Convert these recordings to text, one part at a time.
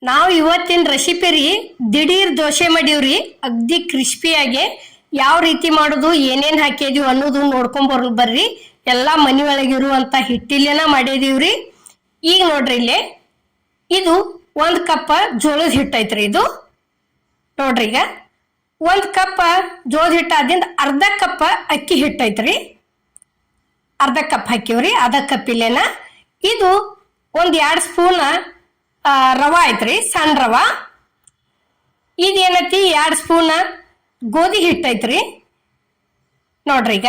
ನಾವು ಇವತ್ತಿನ ರೆಸಿಪಿ ರೀ ದಿಢೀರ್ ದೋಸೆ ಮಾಡೀವ್ರಿ. ಅಗ್ದಿ ಕ್ರಿಸ್ಪಿಯಾಗಿ ಯಾವ ರೀತಿ ಮಾಡೋದು ಏನೇನ್ ಹಾಕಿದೀವಿ ಅನ್ನೋದು ನೋಡ್ಕೊಂಡ್ ಬರ್ರಿ. ಎಲ್ಲಾ ಮನಿ ಒಳಗಿರುವಂತ ಹಿಟ್ಟಿಲೇನ ಮಾಡಿದೀವ್ರಿ. ಈಗ ನೋಡ್ರಿ ಇಲ್ಲಿ ಇದು 1 ಕಪ್ ಜೋಳದ ಹಿಟ್ಟು ಐತ್ರಿ. ಇದು ನೋಡ್ರಿ, ಈಗ 1 ಕಪ್ ಜೋಳದ ಹಿಟ್ಟು ಆದಿಂದ ಅರ್ಧ ಕಪ್ ಅಕ್ಕಿ ಹಿಟ್ಟು ಐತ್ರಿ. ಅರ್ಧ ಕಪ್ ಹಾಕಿವ್ರಿ. ಅರ್ಧ ಕಪ್ ಇಲ್ಲೇನ ಇದು 1-2 ಸ್ಪೂನ್ ರವಾ ಐತ್ರಿ, ಸಣ್ಣ ರವಾ. ಇದೇನೈತಿ 2 ಸ್ಪೂನ್ ಗೋಧಿ ಹಿಟ್ಟು ಐತ್ರಿ. ನೋಡ್ರಿ, ಈಗ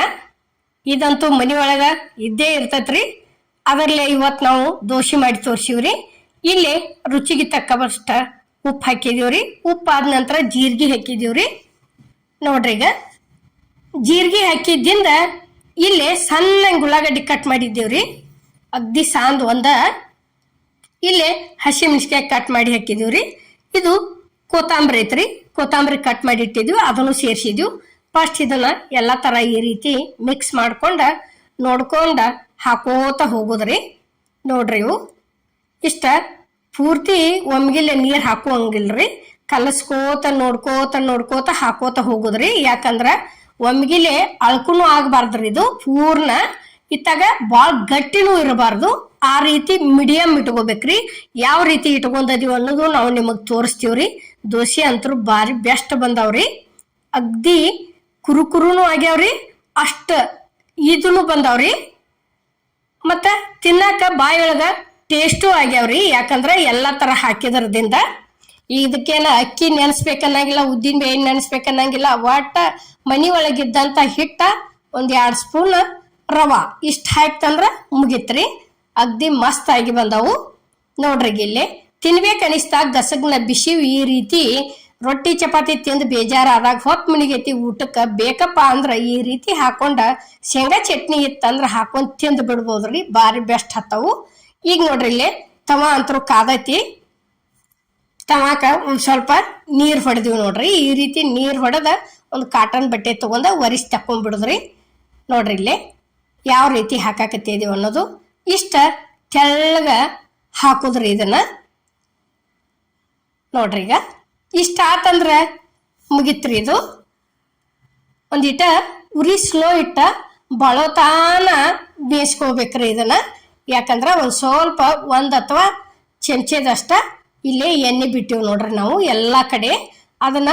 ಇದಂತೂ ಮನಿ ಒಳಗ ಇದ್ದೇ ಇರ್ತೈತ್ರಿ. ಅದರಲ್ಲೇ ಇವತ್ತು ನಾವು ದೋಸೆ ಮಾಡಿ ತೋರ್ಸಿವ್ರಿ. ಇಲ್ಲಿ ರುಚಿಗೆ ತಕ್ಕವಷ್ಟ ಉಪ್ಪು ಹಾಕಿದೀವ್ರಿ. ಉಪ್ಪು ಆದ ನಂತರ ಜೀರಿಗೆ ಹಾಕಿದೀವ್ರಿ. ನೋಡ್ರಿ, ಈಗ ಜೀರಿಗೆ ಹಾಕಿದ್ದಿಂದ ಇಲ್ಲಿ ಸಣ್ಣ ಉಳ್ಳಾಗಡ್ಡಿ ಕಟ್ ಮಾಡಿದ್ದೀವ್ರಿ. ಅಗ್ದಿ ಸಾಂದ್ ಇಲ್ಲಿ ಹಸಿ ಮೆಣಸಿನಕಾಯಿ ಕಟ್ ಮಾಡಿ ಹಾಕಿದೀವ್ರಿ. ಇದು ಕೊತ್ತಂಬರಿ ಐತ್ರಿ, ಕೊತ್ತಂಬರಿ ಕಟ್ ಮಾಡಿ ಇಟ್ಟಿದ್ವಿ, ಅದನ್ನು ಸೇರಿಸಿದ್ವಿ. ಫಸ್ಟ್ ಇದನ್ನ ಎಲ್ಲಾ ತರ ಈ ರೀತಿ ಮಿಕ್ಸ್ ನೋಡ್ಕೊಂಡ ಹಾಕೋತ ಹೋಗುದ್ರಿ. ನೋಡ್ರಿ, ಇವು ಇಷ್ಟ ಪೂರ್ತಿ ಒಮ್ಗಿಲೆ ನೀರ್ ಹಾಕುವಂಗಿಲ್ರಿ. ಕಲಸ್ಕೋತ ನೋಡ್ಕೋತ ಹಾಕೋತ ಹೋಗುದ್ರಿ. ಯಾಕಂದ್ರ ಒಮ್ಗಿಲೆ ಅಳ್ಕುನು ಆಗ್ಬಾರ್ದ್ರಿ. ಇದು ಪೂರ್ಣ ಇತ್ತಾಗ ಬಾಳ ಗಟ್ಟಿನೂ ಇರಬಾರ್ದು. ಆ ರೀತಿ ಮೀಡಿಯಂ ಇಟ್ಕೋಬೇಕ್ರಿ. ಯಾವ ರೀತಿ ಇಟ್ಕೊಂಡದೀವಿ ಅನ್ನೋದು ನಾವು ನಿಮಗ್ ತೋರಿಸ್ತೀವ್ರಿ. ದೋಸೆ ಅಂತೂ ಬಾರಿ ಬೆಸ್ಟ್ ಬಂದಾವ್ರಿ. ಅಗ್ದಿ ಕುರುಕುರುನು ಆಗ್ಯಾವ್ರಿ, ಅಷ್ಟ ಇದನ್ನು ಬಂದಾವ್ರಿ. ಮತ್ತ ತಿನ್ನಾಕ ಬಾಯೊಳಗ ಟೇಸ್ಟು ಆಗ್ಯಾವ್ರಿ. ಯಾಕಂದ್ರ ಎಲ್ಲಾ ತರ ಹಾಕಿದ್ರದಿಂದ ಇದಕ್ಕೇನ ಅಕ್ಕಿ ನೆನೆಸ್ಬೇಕನ್ನಂಗಿಲ್ಲ, ಉದ್ದಿನ ಬೇಳೆ ನೆನೆಸ್ಬೇಕನ್ನಂಗಿಲ್ಲ. ಒಟ್ಟ ಮನಿ ಒಳಗಿದ್ದಂತ ಹಿಟ್ಟ 1-2 ಸ್ಪೂನ್ ರವಾ ಇಷ್ಟ ಹಾಕ್ತಂದ್ರ ಮುಗಿತ್ರಿ. ಅಗ್ದಿ ಮಸ್ತ್ ಆಗಿ ಬಂದವು. ನೋಡ್ರಿ, ಇಲ್ಲಿ ತಿನ್ಬೇಕನಿಸ್ತಾಗ ಗಸಗ್ನ ಬಿಸಿ ಈ ರೀತಿ ರೊಟ್ಟಿ ಚಪಾತಿ ತಿಂದು ಬೇಜಾರಾದಾಗ ಹೊತ್ತು ಮುಣಿಗೈತಿ ಊಟಕ್ಕೆ ಬೇಕಪ್ಪ ಅಂದ್ರ ಈ ರೀತಿ ಹಾಕೊಂಡ ಶೇಂಗಾ ಚಟ್ನಿ ಇತ್ತಂದ್ರ ಹಾಕೊಂಡ್ ತಿಂದು ಬಿಡ್ಬೋದ್ರಿ. ಬಾರಿ ಬೆಸ್ಟ್ ಹತ್ತವು. ಈಗ ನೋಡ್ರಿ, ಇಲ್ಲಿ ತವ ಅಂತರೂ ಕಾದೈತಿ. ತವಾಕ ಒಂದ್ ಸ್ವಲ್ಪ ನೀರ್ ಹೊಡೆದಿವಿ. ನೋಡ್ರಿ, ಈ ರೀತಿ ನೀರ್ ಹೊಡೆದ ಒಂದು ಕಾಟನ್ ಬಟ್ಟೆ ತಗೊಂಡ ಒರಿಸಿ ತಕೊಂಡ್ಬಿಡುದ್ರಿ. ನೋಡ್ರಿ, ಇಲ್ಲಿ ಯಾವ ರೀತಿ ಹಾಕಾಕತ್ತಿದೀವಿ ಅನ್ನೋದು ಇಷ್ಟ ತೆಳ್ಳಗ ಹಾಕುದ್ರಿ. ಇದನ್ನ ನೋಡ್ರಿ, ಈಗ ಇಷ್ಟ ಆತಂದ್ರ ಮುಗಿತ್ರಿ. ಇದು ಒಂದಿಟ ಉರಿ ಸ್ಲೋ ಇಟ್ಟ ಬಳೋತಾನ ಬೇಯಿಸ್ಕೋಬೇಕ್ರಿ ಇದನ್ನ. ಯಾಕಂದ್ರ ಒಂದ್ ಸ್ವಲ್ಪ 1 ಅಥವಾ ಚಮಚದಷ್ಟ ಇಲ್ಲೇ ಎಣ್ಣೆ ಬಿಟ್ಟಿವ್. ನೋಡ್ರಿ, ನಾವು ಎಲ್ಲಾ ಕಡೆ ಅದನ್ನ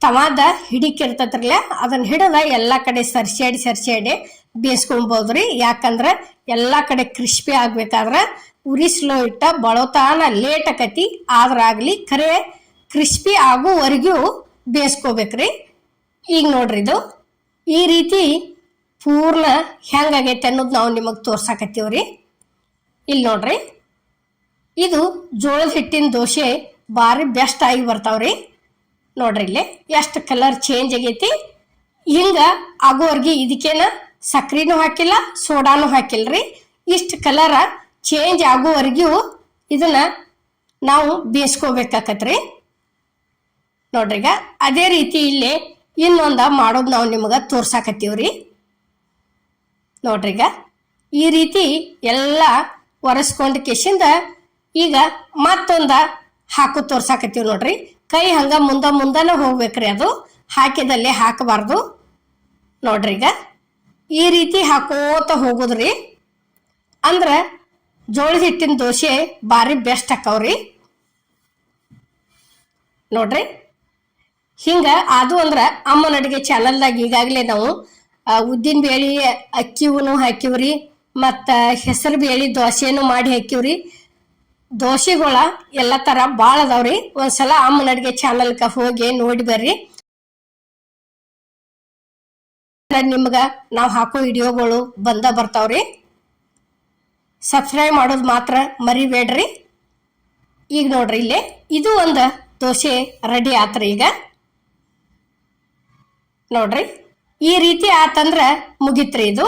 ತವಾದ ಹಿಡಿಕಿರ್ತತ್ರಲ್ಲ ಅದನ್ನ ಹಿಡದ ಎಲ್ಲಾ ಕಡೆ ಸರ್ಸ್ಯಾಡಿ ಬೇಯಿಸ್ಕೊಬೋದ್ರಿ. ಯಾಕಂದ್ರ ಎಲ್ಲಾ ಕಡೆ ಕ್ರಿಸ್ಪಿ ಆಗ್ಬೇಕಾದ್ರ ಉರಿ ಸ್ಲೋ ಇಟ್ಟ ಬಳೋತಾನ ಲೇಟ್ ಆಕತಿ. ಆದ್ರಾಗ್ಲಿ ಖರೆ ಕ್ರಿಸ್ಪಿ ಆಗೋವರೆಗೂ ಬೇಯಿಸ್ಕೋಬೇಕ್ರಿ. ಈಗ ನೋಡ್ರಿ, ಇದು ಈ ರೀತಿ ಪೂರ್ಣ ಹೆಂಗಾಗೈತೆ ಅನ್ನೋದು ನಾವು ನಿಮಗ್ ತೋರ್ಸಾಕತ್ತೀವ್ರಿ. ಇಲ್ಲಿ ನೋಡ್ರಿ, ಇದು ಜೋಳದ ಹಿಟ್ಟಿನ ದೋಸೆ ಬಾರಿ ಬೆಸ್ಟ್ ಆಗಿ ಬರ್ತಾವ್ರಿ. ನೋಡ್ರಿ, ಇಲ್ಲಿ ಎಷ್ಟು ಕಲರ್ ಚೇಂಜ್ ಆಗೈತಿ. ಹಿಂಗ ಆಗೋವರ್ಗಿ ಇದಕ್ಕೇನ ಸಕ್ರಿನೂ ಹಾಕಿಲ್ಲ, ಸೋಡಾನು ಹಾಕಿಲ್ರಿ. ಇಷ್ಟ ಕಲರ್ ಚೇಂಜ್ ಆಗೋವರೆಗೂ ಇದನ್ನ ನಾವು ಬೇಯಿಸ್ಕೋಬೇಕಾಕತ್ರಿ. ನೋಡ್ರಿ, ಈಗ ಅದೇ ರೀತಿ ಇಲ್ಲಿ ಇನ್ನೊಂದ ಮಾಡೋದು ನಾವು ನಿಮಗ ತೋರ್ಸಾಕತ್ತೀವ್ರಿ. ನೋಡ್ರಿ, ಈಗ ಈ ರೀತಿ ಎಲ್ಲ ಒರೆಸ್ಕೊಂಡ ಕೆಶಿಂದ ಈಗ ಮತ್ತೊಂದ ಹಾಕು ತೋರ್ಸಾಕತ್ತೀವಿ. ನೋಡ್ರಿ, ಕೈ ಹಂಗ ಮುಂದನ ಹೋಗ್ಬೇಕ್ರಿ. ಅದು ಹಾಕಿದಲ್ಲೇ ಹಾಕಬಾರ್ದು. ನೋಡ್ರಿ, ಈಗ ಈ ರೀತಿ ಹಾಕೋತ ಹೋಗುದ್ರಿ. ಅಂದ್ರ ಜೋಳದ ಹಿಟ್ಟಿನ ದೋಸೆ ಬಾರಿ ಬೆಸ್ಟ್ ಹಾಕವ್ರಿ. ನೋಡ್ರಿ, ಹಿಂಗ ಅದು ಅಂದ್ರ ಅಮ್ಮನ ಅಡಿಗೆ ಚಾನಲ್ದಾಗ ಈಗಾಗಲೇ ನಾವು ಉದ್ದಿನ ಬೇಳೆ ಅಕ್ಕಿವೂ ಹಾಕಿವ್ರಿ, ಮತ್ತ ಹೆಸರು ಬೇಳೆ ದೋಸೆನು ಮಾಡಿ ಹಾಕಿವ್ರಿ. ದೋಸೆಗಳ ಎಲ್ಲ ತರ ಬಾಳ ಅದಾವ್ರಿ. ಒಂದ್ಸಲ ಅಮ್ಮನ ಅಡಿಗೆ ಚಾನಲ್ಕ ಹೋಗಿ ನೋಡಿ ಬರ್ರಿ. ನಿಮ್ಗ ನಾವ್ ಹಾಕೋ ವಿಡಿಯೋಗಳು ಬರ್ತಾವ್ರಿ. ಸಬ್ಸ್ಕ್ರೈಬ್ ಮಾಡೋದು ಮಾತ್ರ ಮರಿಬೇಡ್ರಿ. ಈಗ ನೋಡ್ರಿ, ಇಲ್ಲಿ ಇದು ಒಂದು ದೋಸೆ ರೆಡಿ ಆತ್ರಿ. ಈಗ ನೋಡ್ರಿ, ಈ ರೀತಿ ಆತಂದ್ರ ಮುಗಿತ್ರಿ ಇದು.